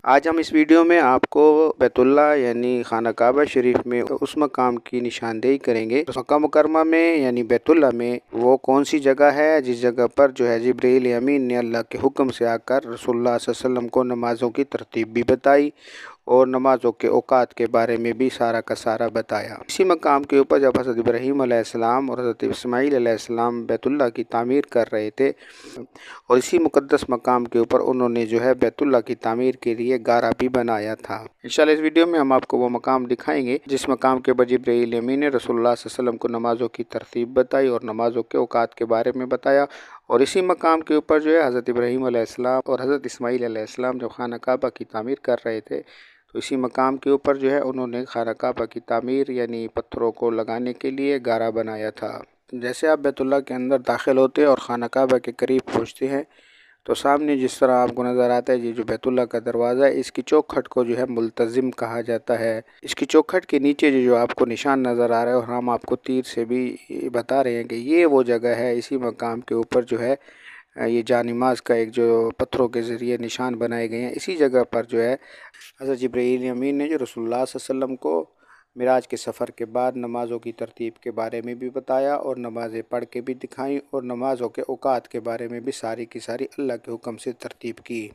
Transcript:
آج ہم اس ویڈیو میں آپ کو بیت اللہ یعنی خانہ کعبہ شریف میں اس مقام کی نشاندہی کریں گے۔ مکہ مکرمہ میں یعنی بیت اللہ میں وہ کون سی جگہ ہے جس جگہ پر جو ہے جبرائیل امین نے اللہ کے حکم سے آ کر رسول اللہ صلی اللہ علیہ وسلم کو نمازوں کی ترتیب بھی بتائی اور نمازوں کے اوقات کے بارے میں بھی سارا کا سارا بتایا۔ اسی مقام کے اوپر جب حضرت ابراہیم علیہ السلام اور حضرت اسماعیل علیہ السلام بیت اللہ کی تعمیر کر رہے تھے اور اسی مقدس مقام کے اوپر انہوں نے جو ہے بیت اللہ کی تعمیر کے لیے گارہ بھی بنایا تھا۔ انشاءاللہ اس ویڈیو میں ہم آپ کو وہ مقام دکھائیں گے جس مقام کے اوپر جبرائیل امین نے رسول اللہ صلی اللہ علیہ وسلم کو نمازوں کی ترتیب بتائی اور نمازوں کے اوقات کے بارے میں بتایا، اور اسی مقام کے اوپر جو ہے حضرت ابراہیم علیہ السلام اور حضرت اسماعیل علیہ السلام جب خانہ کعبہ کی تعمیر کر رہے تھے تو اسی مقام کے اوپر جو ہے انہوں نے خانہ کعبہ کی تعمیر یعنی پتھروں کو لگانے کے لیے گارہ بنایا تھا۔ جیسے آپ بیت اللہ کے اندر داخل ہوتے اور خانہ کعبہ کے قریب پہنچتے ہیں تو سامنے جس طرح آپ کو نظر آتا ہے یہ جو بیت اللہ کا دروازہ ہے، اس کی چوکھٹ کو جو ہے ملتزم کہا جاتا ہے۔ اس کی چوکھٹ کے نیچے جو آپ کو نشان نظر آ رہا ہے اور ہم آپ کو تیر سے بھی بتا رہے ہیں کہ یہ وہ جگہ ہے، اسی مقام کے اوپر جو ہے یہ جانماز کا ایک جو پتھروں کے ذریعے نشان بنائے گئے ہیں، اسی جگہ پر جو ہے حضرت جبرائیل امین نے جو رسول اللہ صلی اللہ علیہ وسلم کو معراج کے سفر کے بعد نمازوں کی ترتیب کے بارے میں بھی بتایا اور نمازیں پڑھ کے بھی دکھائیں اور نمازوں کے اوقات کے بارے میں بھی ساری کی ساری اللہ کے حکم سے ترتیب کی۔